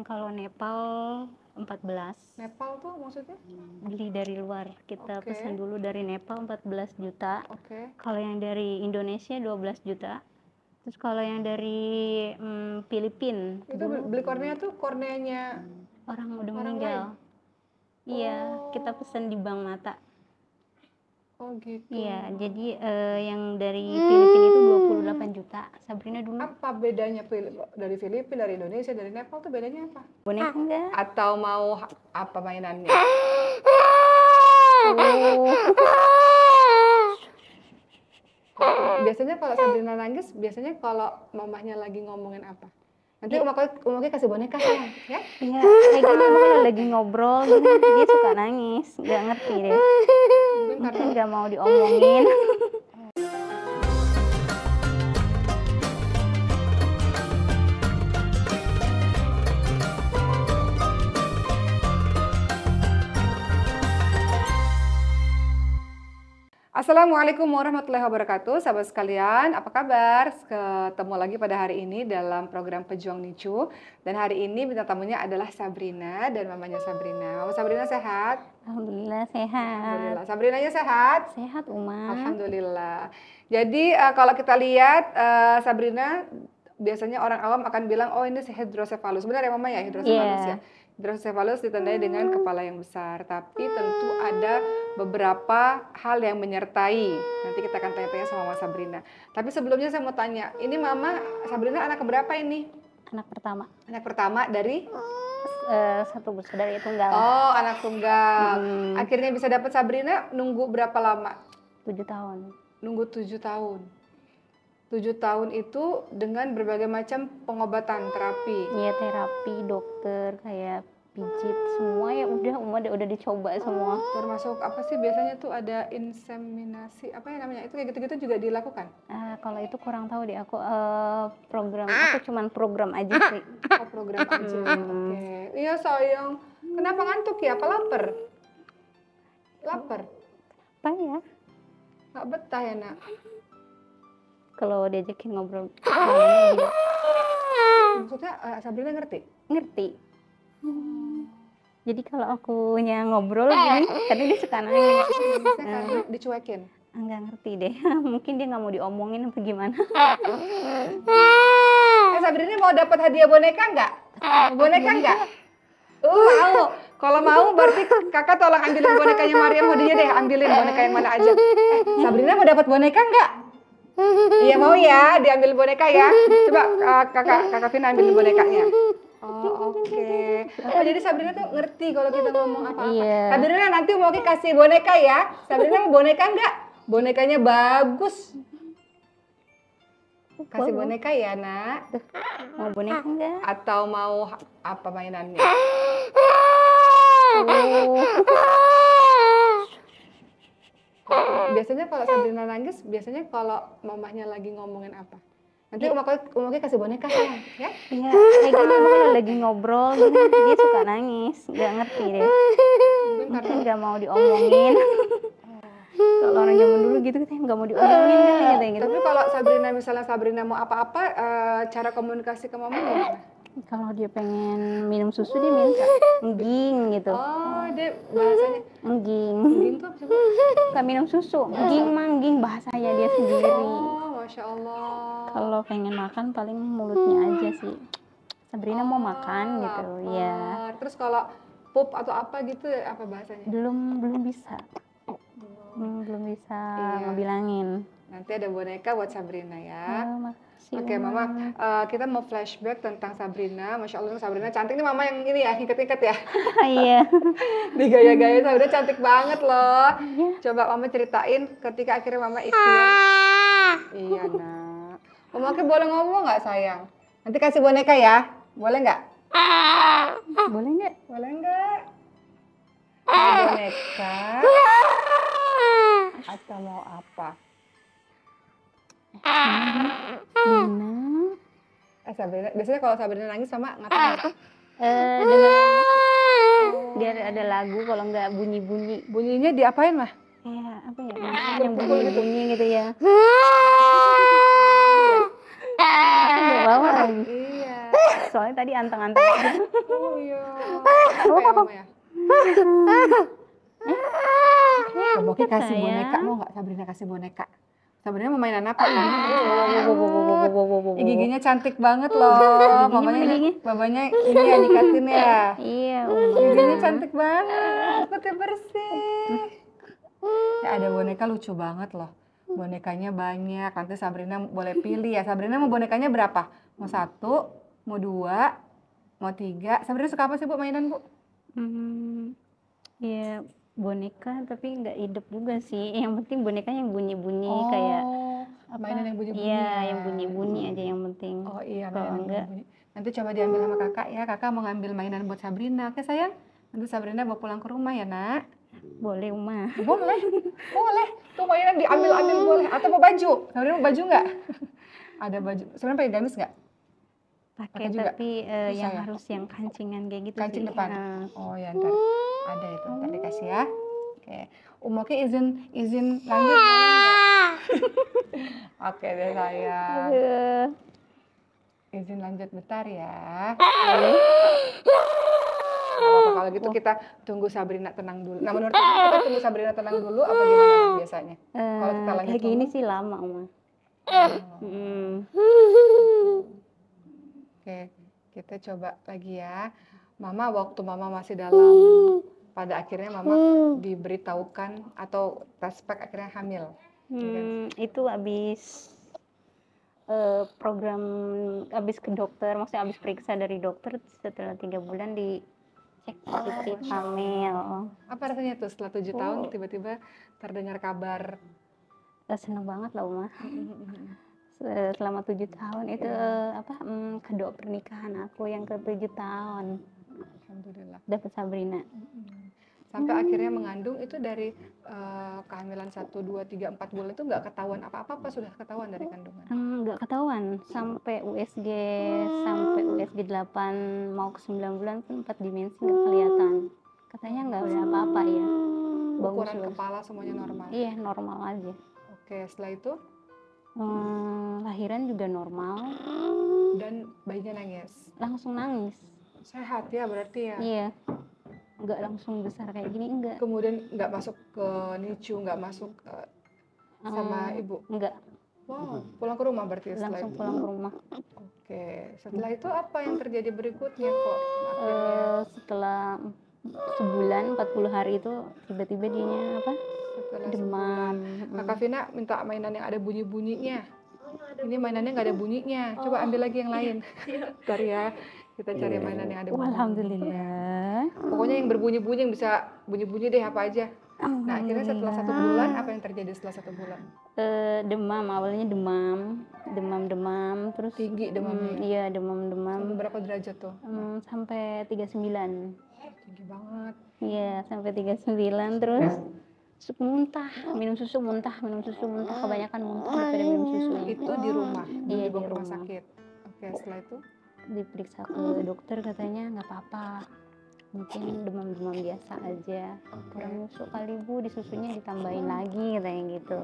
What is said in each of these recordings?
Kalau Nepal 14. Nepal tuh maksudnya? Beli dari luar. Kita Oke. pesan dulu dari Nepal 14 juta. Oke. Kalau yang dari Indonesia 12 juta. Terus kalau yang dari Filipina Itu beli kornea tuh korneanya orang udah orang meninggal. lain? Iya, kita pesan di Bank Mata. Oh gitu. Iya, jadi yang dari Filipina itu 28 juta. Sabrina dulu Apa bedanya dari Filipina, dari Indonesia, dari Nepal tuh bedanya apa? boneka enggak? Atau mau apa mainannya? Biasanya kalau Sabrina nangis, biasanya kalau mamahnya lagi ngomongin apa? Nanti Umaknya kasih boneka sayang, ya? Iya, kayak gini kalau lagi ngobrol gini, dia suka nangis, nggak ngerti deh. Mungkin nggak mau diomongin. Assalamualaikum warahmatullahi wabarakatuh, sahabat sekalian, apa kabar? Ketemu lagi pada hari ini dalam program Pejuang Nicu. Dan hari ini bintang tamunya adalah Sabrina dan mamanya Sabrina. Mama Sabrina sehat? Alhamdulillah sehat. Alhamdulillah. Sabrinanya sehat? Sehat Uma. Alhamdulillah. Jadi kalau kita lihat Sabrina, biasanya orang awam akan bilang, oh ini hidrosefalus. Benar ya Mama ya, hidrosefalus ya? Hidrosefalus ditandai dengan kepala yang besar, tapi tentu ada beberapa hal yang menyertai. Nanti kita akan tanya-tanya sama Mama Sabrina. Tapi sebelumnya saya mau tanya, ini Mama Sabrina anak keberapa ini? Anak pertama. Anak pertama dari? Satu bersaudara tunggal. Oh, anak tunggal. Akhirnya bisa dapat Sabrina, nunggu berapa lama? 7 tahun. Nunggu 7 tahun. 7 tahun itu dengan berbagai macam pengobatan, terapi. Iya, terapi, dokter, kayak pijit, semua ya udah dicoba semua. Termasuk apa sih biasanya tuh ada inseminasi, apa ya namanya? Itu kayak gitu-gitu juga dilakukan? Kalau itu kurang tahu deh aku, aku cuman program aja sih. Oh, program aja. Oke. Iya sayang. Kenapa ngantuk ya? Apa lapar? Lapar? Apa ya? Nggak betah ya nak? Kalau diajakin ngobrol gitu. Maksudnya Sabrina ngerti? Ngerti. Jadi kalau akunya ngobrol gini, karena dia suka nangis. Karena dicuekin? Enggak ngerti deh. Mungkin dia nggak mau diomongin apa gimana. Sabrina mau dapat hadiah boneka nggak? Boneka nggak? Mau. Kalau mau berarti kakak tolong ambilin bonekanya Mariam, hadiahnya deh, ambilin boneka yang mana aja. Sabrina mau dapat boneka nggak? Iya mau ya, diambil boneka ya. Coba kakak Vina ambil bonekanya. Oh oke. Oh jadi Sabrina tuh ngerti kalau kita ngomong apa-apa. Iya. Sabrina nanti mau kasih boneka ya. Sabrina mau boneka nggak? Bonekanya bagus. Kasih boneka ya nak. Mau boneka enggak? Atau mau apa mainannya? Biasanya kalau Sabrina nangis, biasanya kalau mamahnya lagi ngomongin apa? Nanti Umaknya kasih boneka sayang, ya? Iya, kayak gini kalau lagi ngobrol gini, dia suka nangis, nggak ngerti deh. Mungkin nggak mau diomongin. Kalau orang zaman dulu gitu kita nggak mau diomongin kan gitu. Tapi kalau Sabrina mau apa-apa, cara komunikasi ke mama gimana? Kalau dia pengen minum susu dia minta engging gitu. Oh, dia bahasanya engging. Engging tuh apa sih? Bukan minum susu, engging bahasanya dia sendiri. Oh, Masya Allah. Kalau pengen makan paling mulutnya aja sih. Sabrina mau makan gitu, ya. Terus kalau pup atau apa gitu apa bahasanya? Belum bisa. Belum bisa ngebilangin. Nanti ada boneka buat Sabrina ya. Oke, Mama. Kita mau flashback tentang Sabrina. Masya Allah, Sabrina cantik nih Mama yang ini ya, ikat-ikat ya. Iya. Di gaya-gaya Sabrina cantik banget loh. Coba Mama ceritain ketika akhirnya Mama ikhtiar. Iya nak. Mama boleh ngomong nggak sayang? Nanti kasih boneka ya, boleh nggak? Boleh nggak? Boleh nggak? Mau boneka? Atau mau apa? Sabrina, biasanya kalau Sabrina nangis sama ngapain? Dia ada lagu, kalau nggak bunyi-bunyi. Bunyinya diapain mah? Kayak apa ya? Yang bunyi-bunyi gitu ya. Iya. Soalnya tadi anteng-anteng. Oh iya. Apa ya Mama ya? Kamu kasih boneka, mau nggak Sabrina kasih boneka? Sabrina mau mainan apa? Giginya cantik banget loh. Mamanya ini ya nikatin ya. Iya, giginya cantik banget, putih bersih. Ya, ada boneka lucu banget loh. Bonekanya banyak. Nanti Sabrina boleh pilih ya. Sabrina mau bonekanya berapa? Mau 1, mau 2, mau 3. Sabrina suka apa sih Bu mainan Bu? Ya boneka tapi nggak hidup juga sih. Yang penting bonekanya yang bunyi-bunyi kayak apa? Mainan yang bunyi-bunyi. Iya, yang bunyi-bunyi aja yang penting. Oh iya, kalau enggak bunyi. Nanti coba diambil sama kakak ya. Kakak mau ngambil mainan buat Sabrina. Oke sayang? Nanti Sabrina bawa pulang ke rumah ya nak. boleh Uma. Boleh. Tuh mainan diambil-ambil boleh. Atau mau baju? Sabrina mau baju nggak? Ada baju. Sabrina pakai gamis nggak? Pakai juga? tapi yang ya? harus yang kancingan kayak gitu Kancing sih. depan. Oh ya ntar ada itu. Ntar dikasih ya. Oke. Oke izin lanjut boleh nggak? Oke deh sayang. Izin lanjut bentar ya. Apa kalau gitu kita tunggu Sabrina tenang dulu. Nah menurut kamu kita tunggu Sabrina tenang dulu apa gimana biasanya? Kalau kita lanjut kayak gini sih lama Uma. Oke, kita coba lagi ya. Mama waktu Mama masih dalam, pada akhirnya Mama diberitahukan atau prospek akhirnya hamil. Itu habis program, habis ke dokter, maksudnya habis periksa dari dokter setelah 3 bulan dicek positif hamil. Apa rasanya tuh setelah 7 tahun tiba-tiba terdengar kabar? Seneng banget lah Uma. Selama 7 tahun itu kedua pernikahan aku yang ke-7 tahun. Alhamdulillah. Dapat Sabrina. Sampai akhirnya mengandung itu dari kehamilan 1, 2, 3, 4 bulan itu nggak ketahuan apa-apa sudah ketahuan dari kandungan? Nggak ketahuan sampai USG 8 mau ke 9 bulan pun 4 dimensi nggak kelihatan. Katanya nggak ada apa-apa ya. Ukuran kepala semuanya normal? Iya normal aja. Oke setelah itu? Lahiran juga normal. Dan bayinya nangis? Langsung nangis. Sehat ya berarti ya? Iya. Nggak langsung besar kayak gini, enggak. Kemudian nggak masuk ke NICU, nggak masuk sama ibu? Enggak. Wow, pulang ke rumah berarti setelah langsung pulang ke rumah. Oke, setelah itu apa yang terjadi berikutnya kok? Setelah sebulan 40 hari itu tiba-tiba dianya apa? Setelah demam. Kakak Vina minta mainan yang ada bunyi-bunyinya. Ini mainannya nggak ada bunyinya. Coba ambil lagi yang lain. Bentar ya. Kita cari mainan yang ada bunyi. Alhamdulillah. Pokoknya yang berbunyi-bunyi, yang bisa bunyi-bunyi deh apa aja. Nah akhirnya setelah 1 bulan, apa yang terjadi setelah 1 bulan? Demam, awalnya demam, terus tinggi demamnya? Iya demam. Sampai berapa derajat tuh? Sampai 39. Tinggi banget. Iya sampai 39 terus muntah, minum susu muntah, kebanyakan muntah daripada minum susu. Itu di rumah? Iya di rumah sakit. Oke, setelah itu diperiksa ke dokter, katanya nggak apa-apa, mungkin demam biasa aja, kurang susu kali Bu, di susunya ditambahin lagi katanya gitu.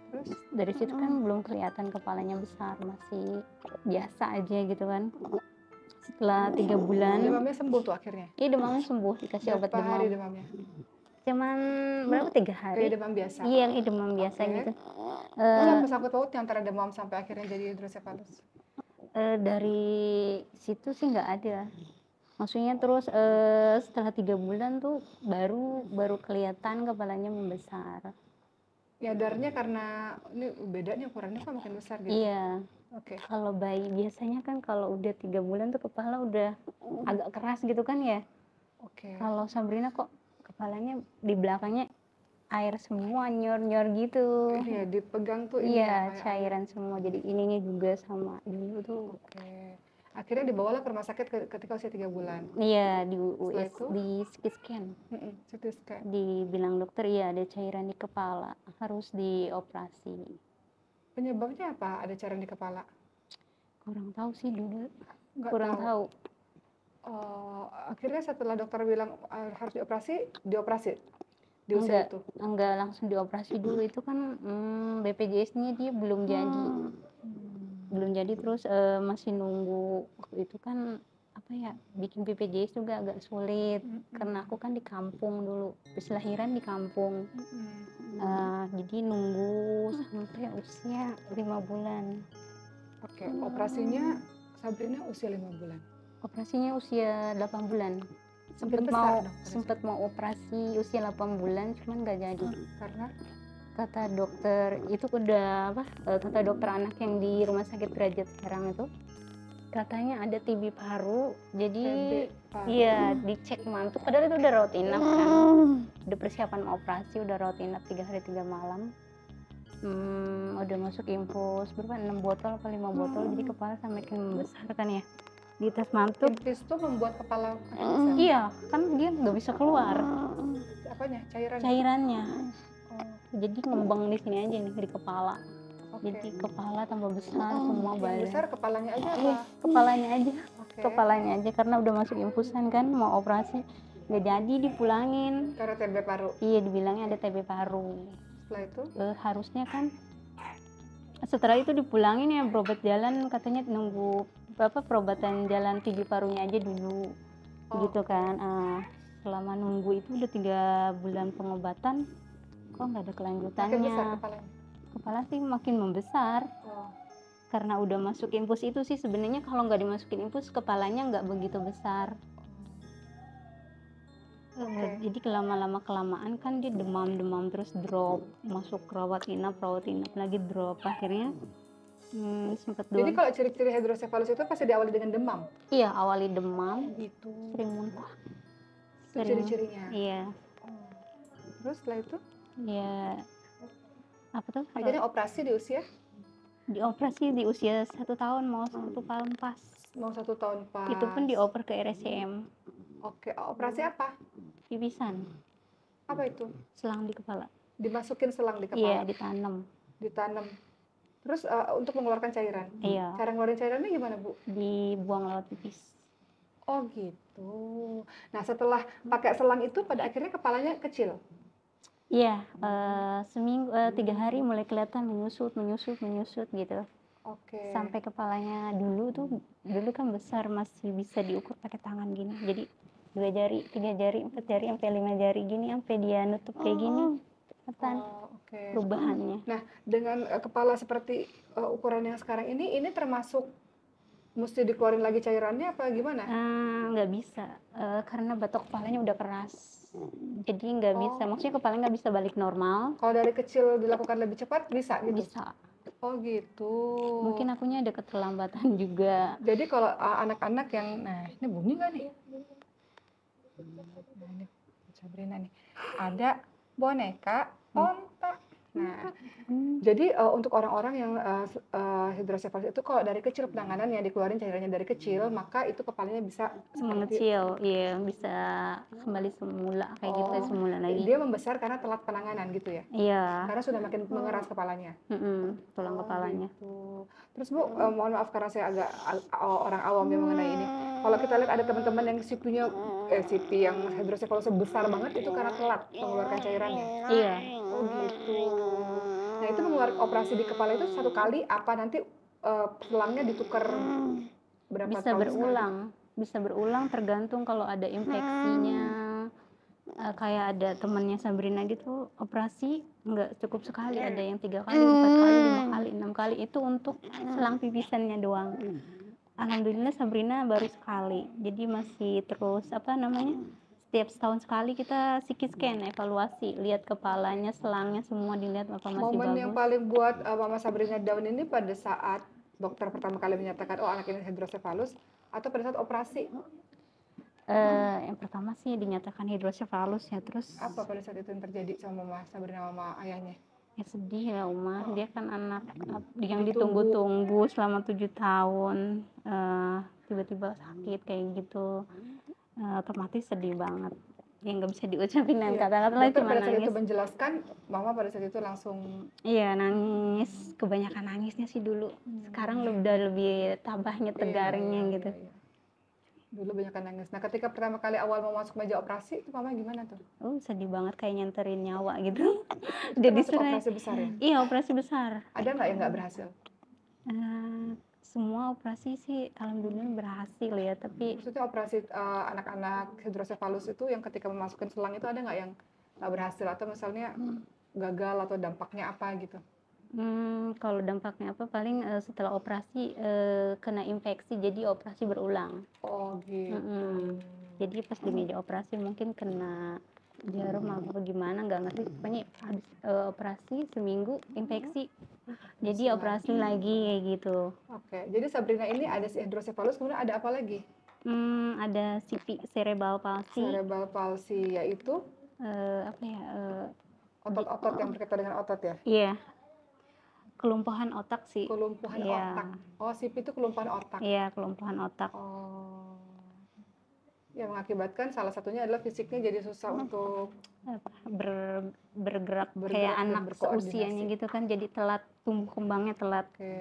Terus dari situ kan belum kelihatan kepalanya besar, masih biasa aja gitu kan. Setelah 3 bulan demamnya sembuh tuh akhirnya? Iya demamnya sembuh, dikasih obat demam. Berapa hari demamnya? Cuman berapa, 3 hari? Kayak demam biasa? Iya, demam biasa gitu. Apa sangkut pautnya antara demam sampai akhirnya jadi hidrosefalus? Dari situ sih nggak ada. Maksudnya terus setelah 3 bulan tuh baru kelihatan kepalanya membesar. Nyadarnya karena ini bedanya ukurannya kok makin besar gitu? Iya. Oke. Kalau bayi biasanya kan kalau udah 3 bulan tuh kepala udah agak keras gitu kan ya. Oke. Kalau Sabrina kok kepalanya di belakangnya air semua, nyor gitu. Iya, dipegang tuh ini. Iya, cairan semua. Jadi ininya juga sama dulu tuh. Oke. Akhirnya dibawalah ke rumah sakit ketika usia 3 bulan. Iya, di CT scan. CT scan. Dibilang dokter iya ada cairan di kepala, harus dioperasi. Penyebabnya apa ada cairan di kepala? Kurang tahu sih dulu. Kurang tahu. Akhirnya setelah dokter bilang harus dioperasi di usia itu? Enggak langsung dioperasi dulu, itu kan BPJS-nya dia belum jadi. belum jadi, terus masih nunggu. Waktu itu kan apa ya, bikin BPJS juga agak sulit karena aku kan di kampung dulu, habis lahiran di kampung. Jadi nunggu sampai usia 5 bulan. Oke, operasinya Sabrina usia 5 bulan. Operasinya usia 8 bulan. Sempet Sempet mau operasi usia 8 bulan, cuman nggak jadi. Karena Kata dokter itu udah kata dokter anak yang di rumah sakit Derajat sekarang itu, katanya ada TB paru. Jadi iya, dicek mantuk, padahal itu udah rawat inap kan, udah persiapan mau operasi, udah rawat inap 3 hari 3 malam. Udah masuk infus berapa, 6 botol apa 5 botol, jadi kepala semakin membesar kan ya. Di tes mantuk, infus tuh membuat kepala besar. iya kan dia nggak bisa keluar Apanya? cairannya. Jadi ngembang di sini aja nih, di kepala. Jadi kepala tambah besar semua badan. Yang besar kepalanya aja apa? Kepalanya aja. Kepalanya aja karena udah masuk infusan kan, mau operasi nggak jadi, dipulangin. Karena TB paru. Iya, dibilangnya ada TB paru. Setelah itu harusnya kan setelah itu dipulangin ya, berobat jalan, katanya nunggu perobatan jalan TB parunya aja dulu. Gitu kan. Selama nunggu itu udah 3 bulan pengobatan, kok nggak ada kelanjutannya. Makin besar kepalanya? Kepala sih makin membesar. Karena udah masuk infus itu sih sebenarnya, kalau nggak dimasukin infus kepalanya nggak begitu besar. Jadi lama-lama kelamaan kan dia demam terus drop, masuk rawat inap lagi drop, akhirnya sempat Jadi kalau ciri-ciri hidrosefalus itu pasti diawali dengan demam? Iya, awali demam, gitu. sering muntah. Itu ciri-cirinya? Iya. Terus setelah itu? Ya, apa tuh? Akhirnya operasi di usia? Dioperasi di usia 1 tahun, mau 1 tahun pas. Mau 1 tahun pas. Itu pun dioper ke RSCM. Oke, operasi apa? Pipisan. Apa itu? Selang di kepala. Dimasukin selang di kepala? Iya, ditanam. Ditanam. Terus untuk mengeluarkan cairan? Iya. Cara ngeluarin cairannya gimana, Bu? Dibuang lewat pipis. Oh gitu. Nah setelah pakai selang itu pada akhirnya kepalanya kecil? Iya, 3 hari mulai kelihatan menyusut gitu. Oke. Sampai kepalanya dulu kan besar, masih bisa diukur pakai tangan gini. Jadi 2 jari, 3 jari, 4 jari, sampai 5 jari gini, sampai dia nutup kayak gini. Perubahannya. Nah, dengan kepala seperti ukuran yang sekarang ini termasuk mesti dikeluarin lagi cairannya apa gimana? Nggak bisa, karena batok kepalanya udah keras. Jadi nggak bisa, maksudnya kepalanya nggak bisa balik normal. Kalau dari kecil dilakukan lebih cepat bisa gitu? Bisa. Oh gitu. Mungkin akunya ada keterlambatan juga. Jadi kalau anak-anak yang, nah ini bunyi nggak nih? Nah ini Sabrina nih, ada boneka onta. Nah, jadi untuk orang-orang yang hidrosefalus itu kalau dari kecil penanganan yang dikeluarin cairannya dari kecil, maka itu kepalanya bisa mengecil, iya, bisa kembali semula kayak gitu semula lagi. Dia membesar karena telat penanganan gitu ya? Iya. Karena sudah makin mengeras kepalanya. Tulang kepalanya. Gitu. Terus Bu, mohon maaf karena saya agak orang awam yang mengenai ini. Kalau kita lihat ada teman-teman yang CP yang hidrosefalus besar banget itu karena telat mengeluarkan cairannya. Iya. Oh gitu. Nah itu mengeluarkan operasi di kepala itu 1 kali apa nanti selangnya ditukar berapa bisa tahun berulang sekali? Bisa berulang tergantung kalau ada infeksinya. Kayak ada temannya Sabrina gitu, operasi nggak cukup sekali, ada yang 3 kali, 4 kali, 5 kali, 6 kali, itu untuk selang pipisannya doang. Alhamdulillah Sabrina baru sekali, jadi masih terus setiap setahun sekali kita CT scan, evaluasi, lihat kepalanya, selangnya semua dilihat apa masih bagus. Momen yang paling buat Mama Sabrina down ini pada saat dokter pertama kali menyatakan oh anak ini hidrosefalus atau pada saat operasi? Yang pertama sih dinyatakan hidrosefalus ya, terus apa pada saat itu yang terjadi sama Mama Sabrina sama ayahnya? Ya sedih ya Uma, dia kan anak yang ditunggu-tunggu selama 7 tahun, tiba-tiba sakit kayak gitu, otomatis sedih banget. Ya nggak bisa diucapin dengan kata-kata lah, cuma pada saat nangis. itu menjelaskan, Mama pada saat itu langsung Iya nangis, kebanyakan nangisnya sih dulu. Sekarang udah lebih tabahnya, tegarnya gitu. Iya. Dulu banyak nangis. Nah ketika pertama kali awal mau masuk meja operasi itu Mama gimana tuh? Sedih banget, kayak nyenterin nyawa gitu. Jadi operasi besar ya? Iya, operasi besar. Ada nggak yang nggak berhasil? semua operasi sih alhamdulillah berhasil ya, tapi Maksudnya operasi anak-anak hidrosefalus itu yang ketika memasukkan selang itu ada nggak yang nggak berhasil atau misalnya gagal atau dampaknya apa gitu? kalau dampaknya apa paling setelah operasi kena infeksi jadi operasi berulang. Oh gitu. Jadi pas di meja operasi mungkin kena jarum apa gimana nggak ngerti, pokoknya habis operasi seminggu infeksi jadi operasi lagi kayak gitu. Oke, jadi Sabrina ini ada si hidrosefalus, kemudian ada apa lagi? Ada CP cerebral palsy, Cerebral palsy, yaitu apa ya, otot-otot yang berkaitan dengan otot ya? iya kelumpuhan otak sih. Kelumpuhan Iya. otak. Oh, CP itu kelumpuhan otak. Iya kelumpuhan otak. Oh, yang mengakibatkan salah satunya adalah fisiknya jadi susah untuk Bergerak Bergerak kayak dan anak berkoordinasi. seusianya gitu kan, jadi telat tumbuh kembangnya telat. Oke,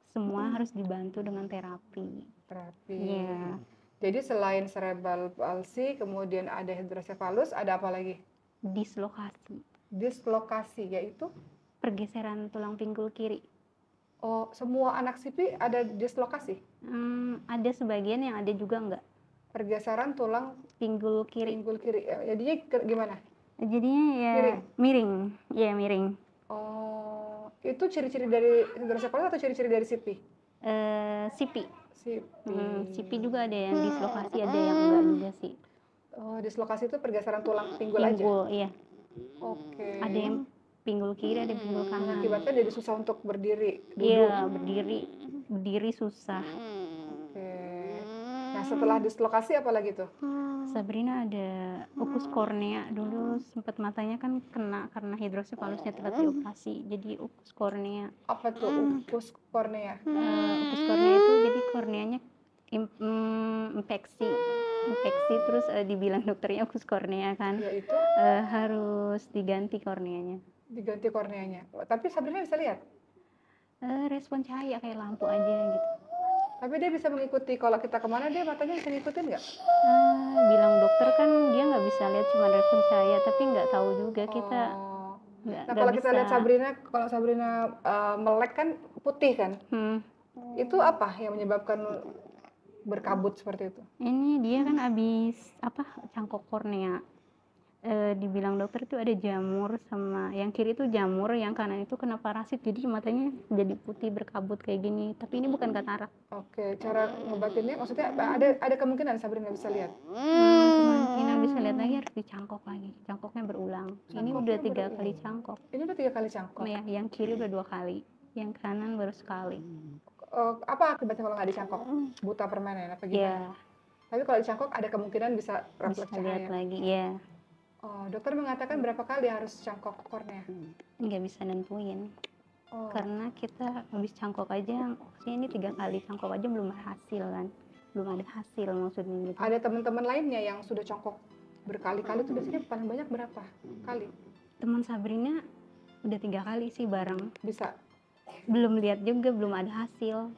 Semua harus dibantu dengan terapi. terapi. Iya. Jadi selain cerebral palsy, kemudian ada hidrosefalus, ada apa lagi? Dislokasi, Dislokasi, yaitu pergeseran tulang pinggul kiri. oh semua anak CP ada dislokasi, Ada sebagian yang ada juga enggak. pergeseran tulang Pinggul kiri. pinggul kiri. Jadinya gimana? Jadinya ya miring. Iya miring. Oh, itu ciri-ciri dari hidrosefalus atau ciri-ciri dari CP? CP. CP. CP juga ada yang dislokasi, ada yang enggak juga sih. Oh, dislokasi itu pergeseran tulang pinggul aja. Pinggul, iya. Oke. Ada yang pinggul kiri, ada pinggul kanan. Mengakibatkan jadi susah untuk berdiri, duduk. Iya, berdiri susah. Oke. Nah, setelah dislokasi apa lagi tuh? Sabrina ada ukus kornea, dulu sempat matanya kan kena karena hidrosefalusnya telat dioperasi, jadi ukus kornea. Apa tuh ukus kornea? Ukus kornea itu jadi korneanya infeksi terus dibilang dokternya ukus kornea kan, Yaitu harus diganti korneanya. diganti korneanya. Tapi Sabrina bisa lihat. Respon cahaya kayak lampu aja gitu. Tapi dia bisa mengikuti kalau kita kemana dia matanya bisa ngikutin nggak? Bilang dokter kan dia nggak bisa lihat cuma respon cahaya, tapi nggak tahu juga kita Oh. nggak Nah, kalau kita bisa. lihat Sabrina, kalau Sabrina melek kan putih kan? Itu apa yang menyebabkan berkabut seperti itu? Ini dia kan abis cangkok kornea. Dibilang dokter itu ada jamur, sama yang kiri itu jamur, yang kanan itu kena parasit, jadi matanya jadi putih berkabut kayak gini. Tapi ini bukan katarak. Oke, cara ngobatinnya maksudnya ada kemungkinan Sabrina bisa lihat? Kemungkinan bisa lihat lagi harus dicangkok lagi, cangkoknya berulang. Ini udah 3 kali cangkok. Ini udah 3 kali cangkok. Ya, yang kiri udah 2 kali, yang kanan baru sekali. Apa akibatnya kalau nggak dicangkok? Buta permanen apa gimana? Ya, Tapi kalau dicangkok ada kemungkinan bisa refleks bisa lihat cahaya. lagi ya. Oh, dokter mengatakan berapa kali harus cangkok kornea? Nggak bisa nentuin. Oh, Karena kita habis cangkok aja, maksudnya ini 3 kali cangkok aja belum berhasil kan, belum ada hasil maksudnya gitu. ada teman-teman lainnya yang sudah cangkok berkali-kali itu biasanya paling banyak berapa kali? Teman Sabrina udah 3 kali sih bareng, Bisa. belum lihat juga, belum ada hasil.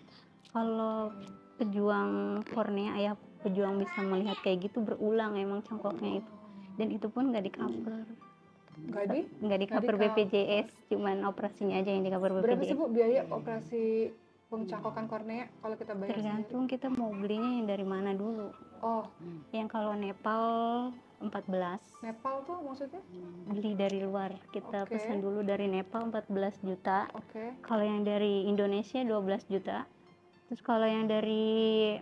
Kalau pejuang kornea ya, pejuang bisa melihat kayak gitu berulang emang cangkoknya itu, dan itu pun nggak di cover. Nggak di cover BPJS, cuman operasinya aja yang di cover Berapa BPJS. sih Bu biaya operasi pengcangkokan kornea kalau kita bayar sendiri? Tergantung kita mau belinya yang dari mana dulu. Oh, Yang kalau Nepal 14, Nepal tuh maksudnya? beli dari luar, kita Oke. pesan dulu dari Nepal 14 juta. Oke. Kalau yang dari Indonesia 12 juta. Terus kalau yang dari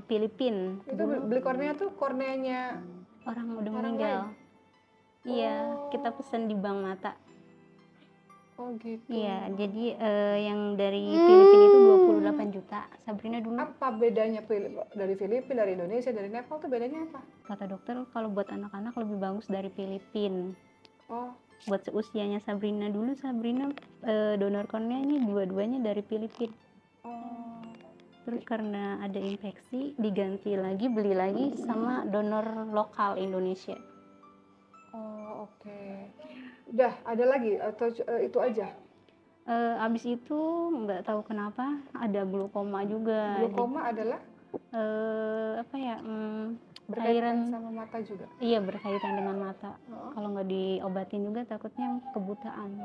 Filipina, Itu beli kornea tuh korneanya orang udah orang meninggal. lain? Iya, Oh. kita pesan di bank mata. Oh gitu. Iya, jadi yang dari Filipina itu 28 juta. Sabrina dulu Apa bedanya dari Filipina, dari Indonesia, dari Nepal tuh bedanya apa? kata dokter kalau buat anak-anak lebih bagus dari Filipina. Oh, Buat seusianya Sabrina dulu, Sabrina donor kornea ini dua-duanya dari Filipina. oh, Terus karena ada infeksi diganti lagi, beli lagi sama donor lokal Indonesia. oh, oke. Udah, ada lagi atau itu aja? Abis itu nggak tahu kenapa ada glukoma juga. Glaukoma adalah Apa ya? berkaitan sama mata juga. Iya, berkaitan dengan mata. Kalau nggak diobatin juga takutnya kebutaan.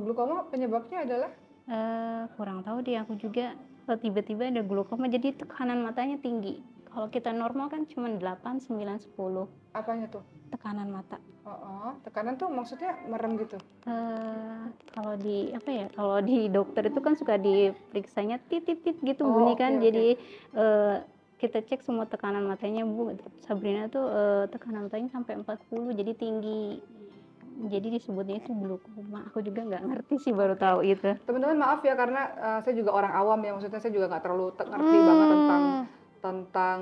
Glaukoma penyebabnya adalah Kurang tahu deh aku juga. kalau tiba-tiba ada glaukoma jadi tekanan matanya tinggi. Kalau kita normal kan cuma 8, 9, 10 Apanya tuh? tekanan mata. Tekanan tuh maksudnya merem gitu? Kalau di apa ya, kalau di dokter itu kan suka diperiksanya tit gitu bunyi Oke, kan. oke. Jadi kita cek semua tekanan matanya Bu. Sabrina tuh tekanan matanya sampai 40 jadi tinggi. Jadi disebutnya itu glaukoma. Aku juga nggak ngerti sih, baru tahu itu. Teman-teman maaf ya karena saya juga orang awam ya, maksudnya saya juga nggak terlalu ngerti banget tentang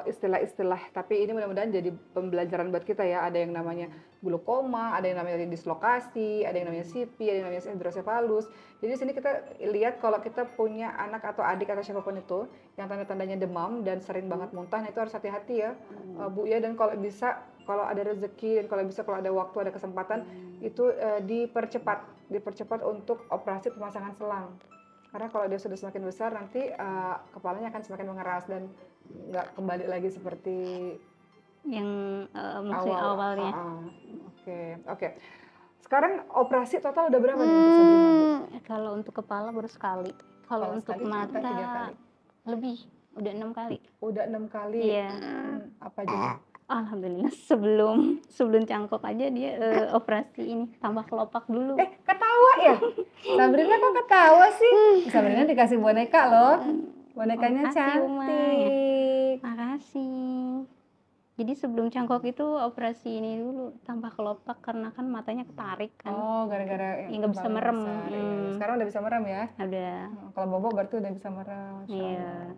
istilah-istilah, tapi ini mudah-mudahan jadi pembelajaran buat kita ya. Ada yang namanya glaukoma, ada yang namanya dislokasi, ada yang namanya CP, ada yang namanya hidrosefalus. Jadi di sini kita lihat kalau kita punya anak atau adik atau siapapun itu yang tanda-tandanya demam dan sering banget muntah, nah itu harus hati-hati ya Bu ya. Dan kalau bisa, kalau ada rezeki dan kalau bisa, kalau ada waktu, ada kesempatan, itu dipercepat untuk operasi pemasangan selang. Karena kalau dia sudah semakin besar nanti kepalanya akan semakin mengeras dan nggak kembali lagi seperti Yang maksudnya awalnya. Oke. Sekarang operasi total udah berapa nih untuk Sabrina, Bu? Kalau untuk kepala baru sekali. Kalau untuk sekali, ternyata 3 mata kali. lebih, udah 6 kali. Udah 6 kali. Iya. Apa aja? Alhamdulillah sebelum cangkok aja dia operasi ini tambah kelopak dulu. Ketawa ya? Sabrina kok ketawa sih? Sabrina dikasih boneka loh. Bonekanya Makasih, Uma. cantik. Makasih. Jadi sebelum cangkok itu operasi ini dulu tambah kelopak karena kan matanya ketarik kan. Oh, gara-gara Ya, nggak bisa kepalanya merem. besar, iya. Sekarang udah bisa merem ya? Ada. Kalau Bobo berarti udah bisa merem. Masya Iya. Allah.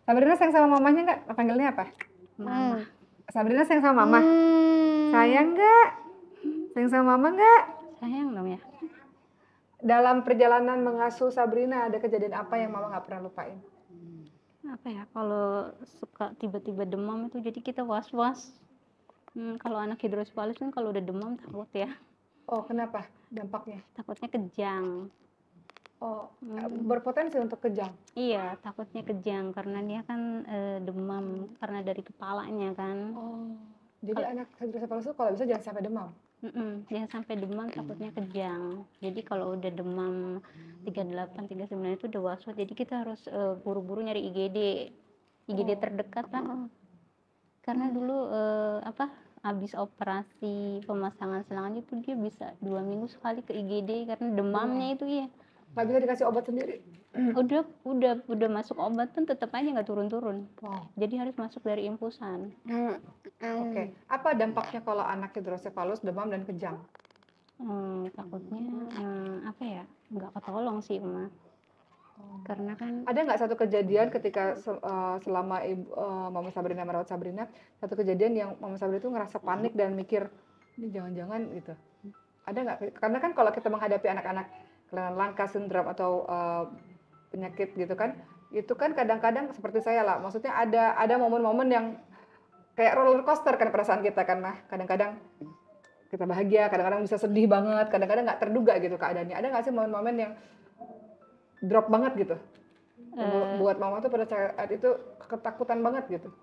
Sabrina sayang sama mamanya nggak? Panggilnya apa? Mama. Sabrina sayang sama mama? Sayang nggak? Sayang sama mama nggak? Sayang dong ya. Dalam perjalanan mengasuh Sabrina ada kejadian apa yang mama nggak pernah lupain? Apa ya, kalau suka tiba-tiba demam itu jadi kita was-was. Kalau anak hidrosefalus kan kalau udah demam takut ya. Oh, kenapa? Dampaknya? Takutnya kejang. Oh, berpotensi untuk kejang. Iya, takutnya kejang karena dia kan demam karena dari kepalanya kan. Oh, jadi anak hidrosefalus itu kalau bisa jangan sampai demam. Jangan sampai demam, takutnya kejang. Jadi kalau udah demam 38, 39 itu udah was-was. Jadi kita harus buru-buru nyari IGD terdekat lah. Karena dulu habis operasi pemasangan selang itu dia bisa 2 minggu sekali ke IGD karena demamnya itu ya. Nggak bisa dikasih obat sendiri? Udah masuk obat pun tetap aja nggak turun-turun. Wow. Jadi harus masuk dari infusan. Oke. Apa dampaknya kalau anak hidrosefalus demam dan kejang? Takutnya apa ya, nggak ketolong sih Uma. Karena kan Ada nggak satu kejadian ketika selama Mama Sabrina merawat Sabrina, satu kejadian yang Mama Sabrina itu ngerasa panik dan mikir ini jangan-jangan gitu? Ada nggak? Karena kan kalau kita menghadapi anak-anak kelainan langka, sindrom atau penyakit gitu kan, itu kan kadang-kadang seperti saya lah, maksudnya ada momen-momen yang kayak roller coaster kan perasaan kita kan. Nah, kadang-kadang kita bahagia, kadang-kadang bisa sedih banget, kadang-kadang nggak terduga gitu keadaannya. Ada nggak sih momen-momen yang drop banget gitu? Buat mama tuh pada saat itu ketakutan banget gitu.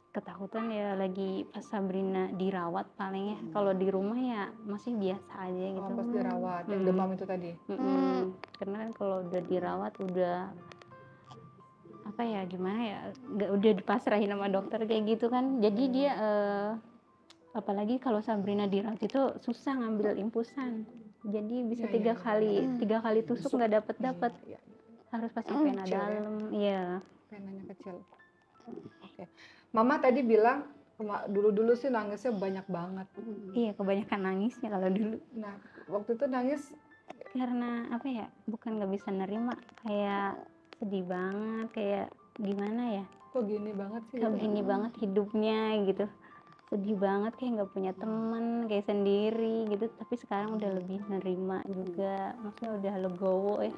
Ketakutan ya lagi pas Sabrina dirawat paling ya. Kalau di rumah ya masih biasa aja gitu. Pas dirawat, yang demam itu tadi. Karena kan kalau udah dirawat udah apa ya, gimana ya, udah dipasrahin sama dokter kayak gitu kan. Jadi dia apalagi kalau Sabrina dirawat itu susah ngambil infusan. Jadi bisa tiga kali tusuk nggak dapat. Harus pakai pena dalam. Iya. Penanya kecil. Oke. Mama tadi bilang dulu sih nangisnya banyak banget. Iya, kebanyakan nangisnya kalau dulu. Nah, waktu itu nangis karena apa ya? Bukan nggak bisa nerima, kayak sedih banget, kayak gimana ya? Kok gini banget sih? Kok gini banget hidupnya gitu. Sedih banget, kayak nggak punya teman, kayak sendiri gitu. Tapi sekarang udah lebih nerima juga, maksudnya udah legowo ya,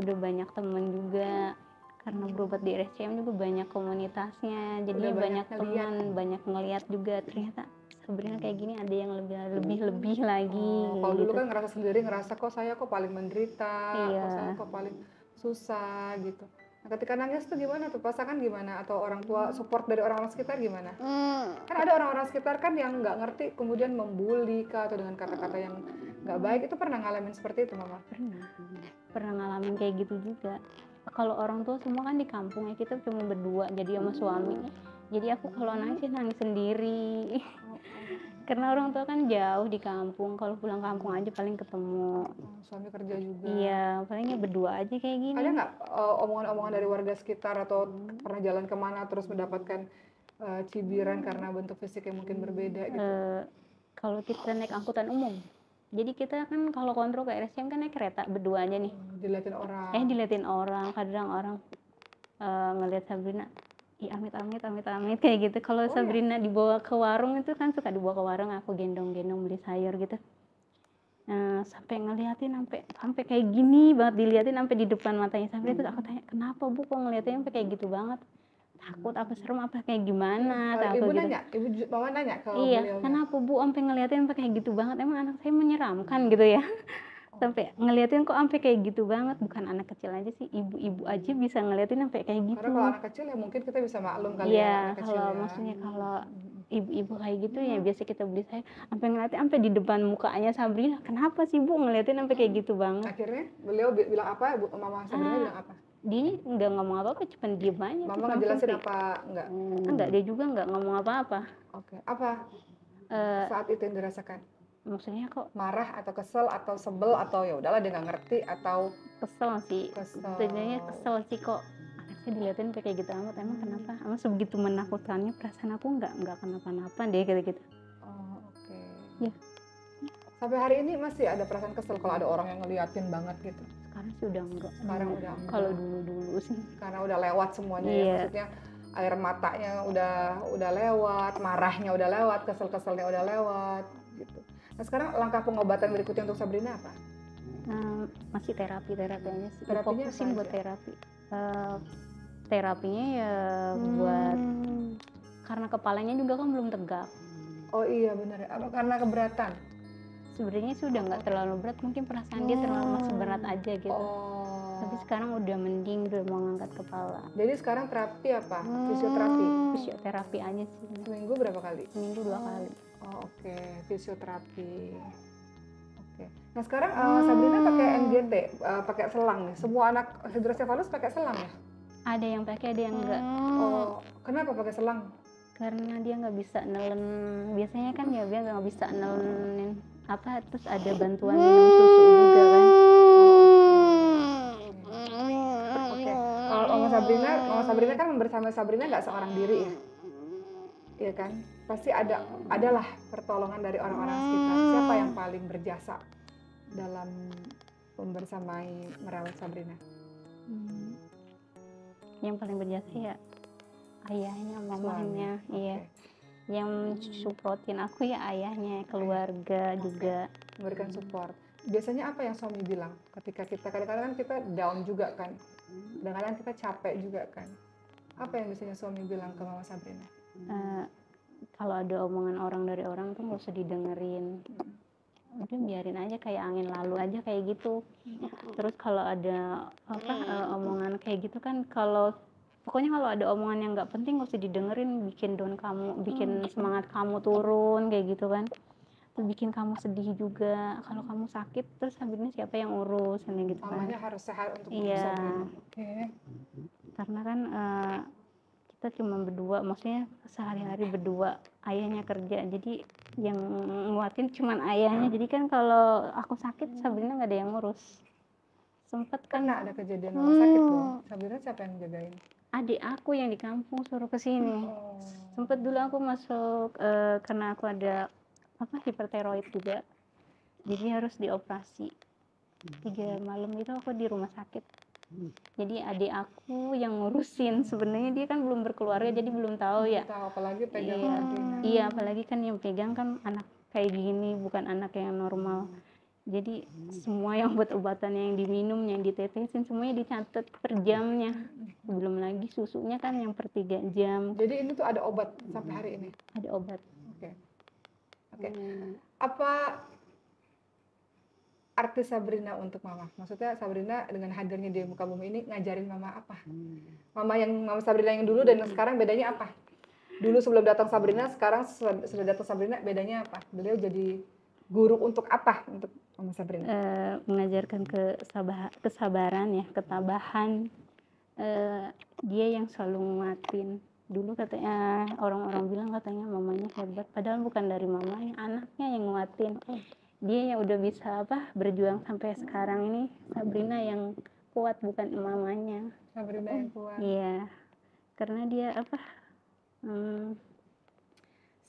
udah banyak teman juga. Karena berobat di RSCM juga banyak komunitasnya, jadi banyak teman, banyak ngeliat juga ternyata Sabrina kayak gini ada yang lebih lagi. Kalau dulu kan ngerasa sendiri, ngerasa kok saya paling menderita, kok saya paling susah gitu. Nah, ketika nangis tuh gimana tuh, pasangan gimana, atau orang tua support dari orang-orang sekitar gimana? Kan ada orang-orang sekitar kan yang nggak ngerti kemudian membuli kah, atau dengan kata-kata yang nggak baik. Itu pernah ngalamin seperti itu Mama? Pernah ngalamin kayak gitu juga. Kalau orang tua semua kan di kampung ya, kita cuma berdua jadi sama suami. Jadi aku kalau nangis nangis sendiri. Karena orang tua kan jauh di kampung, kalau pulang kampung aja paling ketemu. Suami kerja juga. Iya, palingnya berdua aja kayak gini. Ada nggak omongan-omongan dari warga sekitar atau pernah jalan kemana terus mendapatkan cibiran karena bentuk fisik yang mungkin berbeda gitu? Kalau kita naik angkutan umum, jadi kita kan kalau kontrol ke RSCM kan naik kereta berdua aja nih. Diliatin orang. Diliatin orang, kadang orang ngeliat Sabrina, amit kayak gitu. Kalau Sabrina dibawa ke warung itu kan suka dibawa ke warung, aku gendong-gendong beli sayur gitu. Sampai ngeliatin sampai kayak gini banget, diliatin sampai di depan matanya Sabrina. Terus aku tanya, kenapa Bu kok ngeliatin sampai kayak gitu banget? Takut apa serem apa kayak gimana? Ibu gitu. nanya, Mama nanya ke Iya, kenapa Bu sampai ngeliatin sampai kayak gitu banget? Emang anak saya menyeramkan gitu ya? Sampai ngeliatin kok sampai kayak gitu banget. Bukan anak kecil aja sih, ibu-ibu aja bisa ngeliatin sampai kayak gitu. Karena kalau anak kecil ya mungkin kita bisa maklum kali ya. Anak kecil Kalau maksudnya kalau ibu-ibu kayak gitu ya biasa kita beli saya sampai ngeliatin sampai di depan mukanya Sabrina. Kenapa sih Bu ngeliatin sampai kayak gitu banget? Akhirnya beliau bilang apa? Mama Sabrina bilang apa? Dia nggak ngomong apa-apa, cuma diem aja. Mama ngejelasin apa? Enggak, dia juga nggak ngomong apa-apa. Oke. Apa saat itu yang dirasakan? Maksudnya kok marah atau kesel atau sebel atau ya udahlah dia nggak ngerti atau kesel sih. Sebenarnya kesel sih, kok anak saya dilihatin kayak gitu amat, emang kenapa? Emang sebegitu menakutkannya, perasaan aku nggak kenapa-napa deh gitu. Oke. Ya. Sampai hari ini masih ada perasaan kesel kalau ada orang yang ngeliatin banget gitu? Sekarang sih udah enggak. Sekarang udah enggak. Kalau dulu sih. Karena udah lewat semuanya ya, maksudnya air matanya udah lewat, marahnya udah lewat, kesel-keselnya udah lewat gitu. Nah sekarang langkah pengobatan berikutnya untuk Sabrina apa? Masih terapinya sih. Terapinya fokusin buat terapi. Terapinya ya buat karena kepalanya juga kan belum tegak. Oh iya benar. Apa karena keberatan? Sebenarnya sih udah nggak terlalu berat, mungkin perasaan dia terlalu masih berat aja gitu. Tapi sekarang udah mending, udah mau ngangkat kepala. Jadi sekarang terapi apa? Fisioterapi? Fisioterapi aja sih. Seminggu berapa kali? Seminggu 2 kali. Oke. Fisioterapi. Oke. Nah sekarang Sabrina pakai NGT, pakai selang nih. Semua anak hidrosefalus pakai selang ya? Ada yang pakai, ada yang enggak. Kenapa pakai selang? Karena dia nggak bisa nelen. Biasanya kan ya dia nggak bisa nelenin apa, terus ada bantuan minum susu juga kan. Oke. Mama Sabrina kan bersama Sabrina nggak seorang diri ya, iya kan? Pasti adalah pertolongan dari orang-orang sekitar. Siapa yang paling berjasa dalam membersamai merawat Sabrina? Yang paling berjasa ya ayahnya, mamahnya, iya. Yang supportin aku ya ayahnya, keluarga juga memberikan support. Biasanya apa yang suami bilang ketika kita kadang-kadang kan kita down juga kan, kadang-kadang kita capek juga kan, apa yang biasanya suami bilang ke Mama Sabrina? Kalau ada omongan orang dari orang tuh nggak usah didengerin, udah biarin aja kayak angin lalu aja kayak gitu. Terus kalau ada omongan kayak gitu kan, pokoknya kalau ada omongan yang nggak penting nggak usah didengerin, bikin down kamu, bikin semangat kamu turun kayak gitu kan, terus bikin kamu sedih juga. Kalau kamu sakit terus Sabrina siapa yang urus kan gitu kan. Mamanya harus sehat untuk Sabrina. Karena kan kita cuma berdua, maksudnya sehari-hari berdua, ayahnya kerja, jadi yang nguatin cuma ayahnya. Jadi kan kalau aku sakit Sabrina nggak ada yang ngurus. Sempet kan ada kejadian orang sakit dong, Sabrina siapa yang jagain? Adik aku yang di kampung suruh kesini. Sempet dulu aku masuk karena aku ada hipertiroid juga, jadi harus dioperasi 3 malam gitu aku di rumah sakit. Jadi adik aku yang ngurusin, sebenarnya dia kan belum berkeluarga jadi belum tahu ya. Apalagi pegang iya, apalagi kan yang pegang kan anak kayak gini, bukan anak yang normal. Jadi semua yang obat-obatan yang diminum, yang ditetesin semuanya dicatat per jamnya. Belum lagi susunya kan yang per 3 jam. Jadi ini tuh ada obat sampai hari ini? Ada obat. Oke. Apa arti Sabrina untuk Mama? Maksudnya Sabrina dengan hadirnya di muka bumi ini ngajarin Mama apa? Mama Sabrina yang dulu dan sekarang bedanya apa? Dulu sebelum datang Sabrina, sekarang sudah datang Sabrina, bedanya apa? Beliau jadi guru untuk apa? Untuk Mama Sabrina? Mengajarkan kesabaran ya, ketabahan. Dia yang selalu nguatin. Dulu katanya orang-orang bilang katanya mamanya hebat, padahal bukan dari mamanya, anaknya yang nguatin. Dia yang udah bisa berjuang sampai sekarang ini. Sabrina yang kuat, bukan mamanya. Sabrina yang kuat. Iya, karena dia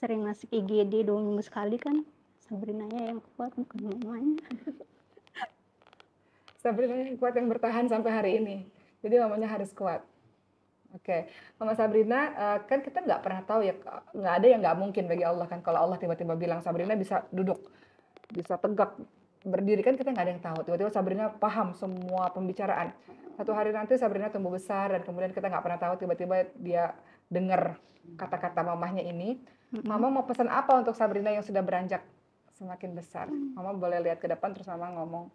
sering masuk IGD 2 minggu sekali kan. Sabrinanya yang kuat, bukan mamanya. Sabrina yang kuat, yang bertahan sampai hari ini. Jadi mamanya harus kuat. Oke, Mama Sabrina, kan kita nggak pernah tahu ya, nggak ada yang nggak mungkin bagi Allah kan. Kalau Allah tiba-tiba bilang Sabrina bisa duduk, bisa tegak, berdiri, kan kita nggak ada yang tahu. Tiba-tiba Sabrina paham semua pembicaraan. Satu hari nanti Sabrina tumbuh besar dan kemudian kita nggak pernah tahu, tiba-tiba dia dengar kata-kata mamahnya ini. Mama mau pesan apa untuk Sabrina yang sudah beranjak semakin besar? Mama boleh lihat ke depan terus Mama ngomong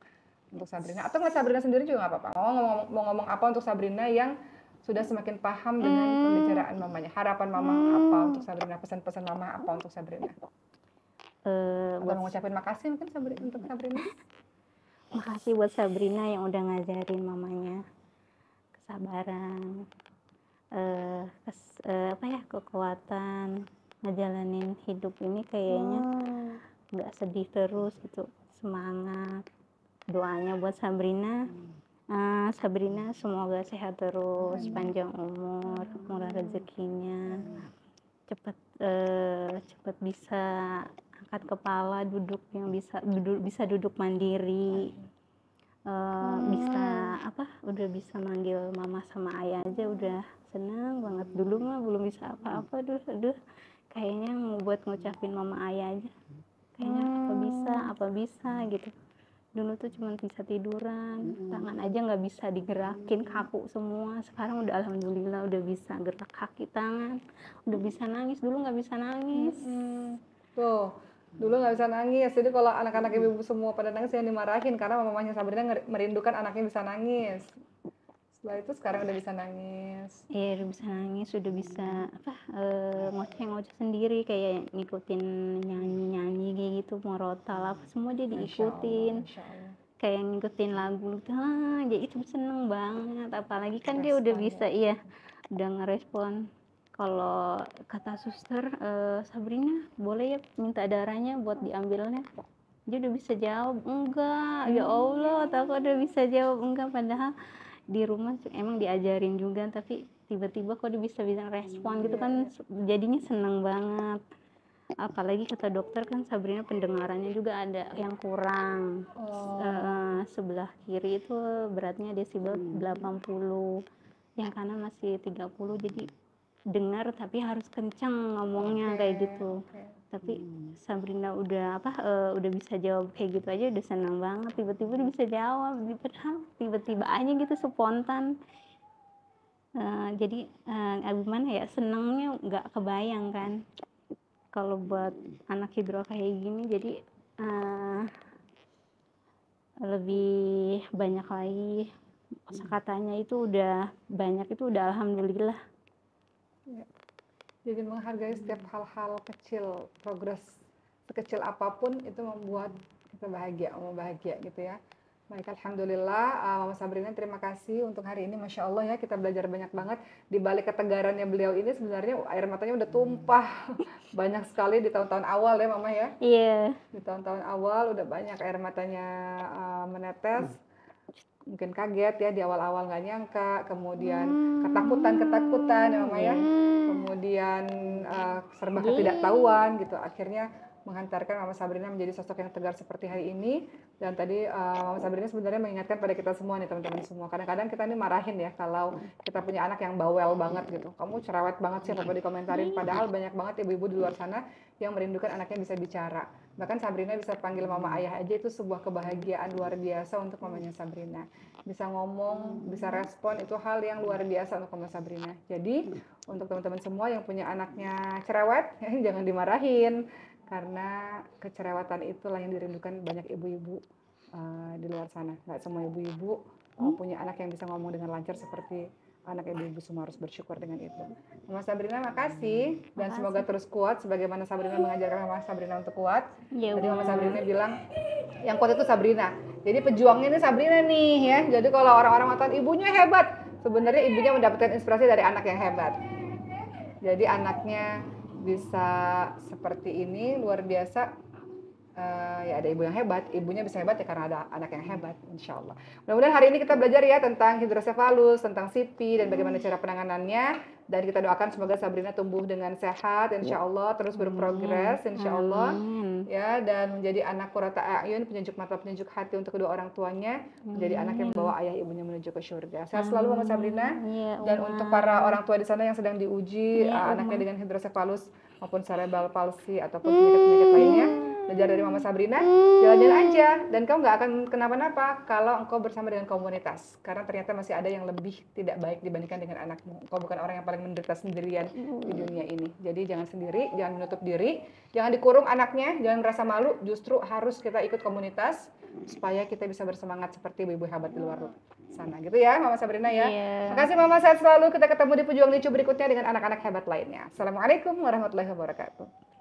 untuk Sabrina. Atau nggak Sabrina sendiri juga nggak apa-apa. Mama mau ngomong apa untuk Sabrina yang sudah semakin paham dengan pembicaraan mamanya. Harapan Mama apa untuk Sabrina? Pesan-pesan Mama apa untuk Sabrina? Atau mengucapin makasih mungkin untuk Sabrina? Makasih buat Sabrina yang udah ngajarin mamanya kesabaran, kekuatan ngejalanin hidup ini. Kayaknya nggak sedih terus gitu, semangat. Doanya buat Sabrina, Sabrina semoga sehat terus, panjang umur, murah rezekinya, cepat bisa angkat kepala, bisa duduk mandiri, udah bisa manggil mama sama ayah aja udah senang banget. Dulu mah belum bisa apa-apa, aduh kayaknya mau buat ngucapin mama ayah aja kayaknya apa bisa gitu. Dulu tuh cuma bisa tiduran, tangan aja nggak bisa digerakin, kaku semua. Sekarang udah alhamdulillah udah bisa gerak kaki tangan, udah bisa nangis. Dulu nggak bisa nangis. Tuh, dulu nggak bisa nangis. Jadi kalau anak-anak ibu-ibu semua pada nangis yang dimarahin karena mamanya Sabrina merindukan anaknya bisa nangis. Setelah itu sekarang udah bisa nangis. Iya, udah bisa nangis, udah bisa ngoceh-ngoceh sendiri, kayak ngikutin nyanyi-nyanyi kayak gitu, morotal apa semua dia diikutin. Masya Allah. Kayak ngikutin lagu gitu, jadi itu seneng banget. Apalagi kan dia udah bisa, iya, udah ngerespon. Kalau kata suster, Sabrina boleh ya minta darahnya buat diambilnya, dia udah bisa jawab enggak. Ya Allah, aku udah bisa jawab enggak, padahal di rumah emang diajarin juga, tapi tiba-tiba kok dia bisa respon gitu kan, jadinya seneng banget. Apalagi kata dokter kan Sabrina pendengarannya juga ada yang kurang. Sebelah kiri itu beratnya desibel 80, yang kanan masih 30, jadi dengar tapi harus kencang ngomongnya kayak gitu. Tapi Sabrina udah bisa jawab kayak gitu aja udah senang banget. Tiba-tiba dia bisa jawab, padahal tiba-tiba aja gitu, spontan. Jadi gimana ya, senengnya nggak kebayang kan kalau buat anak hidro kayak gini. Jadi lebih banyak lagi kosakatanya, itu udah banyak, itu udah alhamdulillah. Ya. Jadi menghargai setiap hal-hal kecil, progres sekecil apapun itu membuat kita bahagia gitu ya. Baik, alhamdulillah. Mama Sabrina, terima kasih untuk hari ini. Masya Allah ya, kita belajar banyak banget. Di balik ketegarannya beliau ini sebenarnya air matanya udah tumpah banyak sekali di tahun-tahun awal ya Mama ya. Iya. Di tahun-tahun awal udah banyak air matanya menetes. Mungkin kaget ya, di awal-awal nggak nyangka, kemudian ketakutan ya Mama ya, kemudian serba ketidaktahuan gitu, akhirnya menghantarkan Mama Sabrina menjadi sosok yang tegar seperti hari ini. Dan tadi Mama Sabrina sebenarnya mengingatkan pada kita semua nih, teman-teman semua, kadang-kadang kita ini marahin ya kalau kita punya anak yang bawel banget gitu, kamu cerewet banget sih apa dikomentarin, padahal banyak banget ibu-ibu di luar sana yang merindukan anaknya bisa bicara. Bahkan Sabrina bisa panggil mama ayah aja, itu sebuah kebahagiaan luar biasa untuk mamanya Sabrina. Bisa ngomong, bisa respon, itu hal yang luar biasa untuk mama Sabrina. Jadi untuk teman-teman semua yang punya anaknya cerewet, jangan dimarahin, karena kecerewetan itulah yang dirindukan banyak ibu-ibu di luar sana. Nggak semua ibu-ibu punya anak yang bisa ngomong dengan lancar seperti anak ibu-ibu semua harus bersyukur dengan itu. Mama Sabrina makasih dan semoga terus kuat sebagaimana Sabrina mengajarkan Mama Sabrina untuk kuat. Ya, Tadi Mama Sabrina bilang yang kuat itu Sabrina. Jadi pejuangnya ini Sabrina nih ya. Jadi kalau orang-orang mengatakan ibunya hebat, sebenarnya ibunya mendapatkan inspirasi dari anak yang hebat. Jadi anaknya bisa seperti ini luar biasa. Ya ada ibu yang hebat, ibunya bisa hebat ya karena ada anak yang hebat, insya Allah. Mudah-mudahan hari ini kita belajar ya tentang hidrosefalus, tentang CP dan bagaimana cara penanganannya. Dan kita doakan semoga Sabrina tumbuh dengan sehat, insya Allah, terus berprogres, insya Allah. Ya, dan menjadi anak qurrata a'yun, penyejuk mata, penyejuk hati untuk kedua orang tuanya, menjadi anak yang membawa ayah ibunya menuju ke surga. Sehat selalu Mama Sabrina. Dan untuk para orang tua di sana yang sedang diuji anaknya dengan hidrosefalus maupun cerebral palsy ataupun penyakit-penyakit lainnya, belajar dari Mama Sabrina, jalan-jalan aja dan kau nggak akan kenapa-napa kalau engkau bersama dengan komunitas, karena ternyata masih ada yang lebih tidak baik dibandingkan dengan anakmu. Engkau bukan orang yang paling menderita sendirian di dunia ini. Jadi jangan sendiri, jangan menutup diri, jangan dikurung anaknya, jangan merasa malu, justru harus kita ikut komunitas supaya kita bisa bersemangat seperti ibu-ibu hebat di luar sana gitu ya Mama Sabrina ya. Makasih Mama, sehat selalu. Kita ketemu di Pejuang Licu berikutnya dengan anak-anak hebat lainnya. Assalamualaikum warahmatullahi wabarakatuh.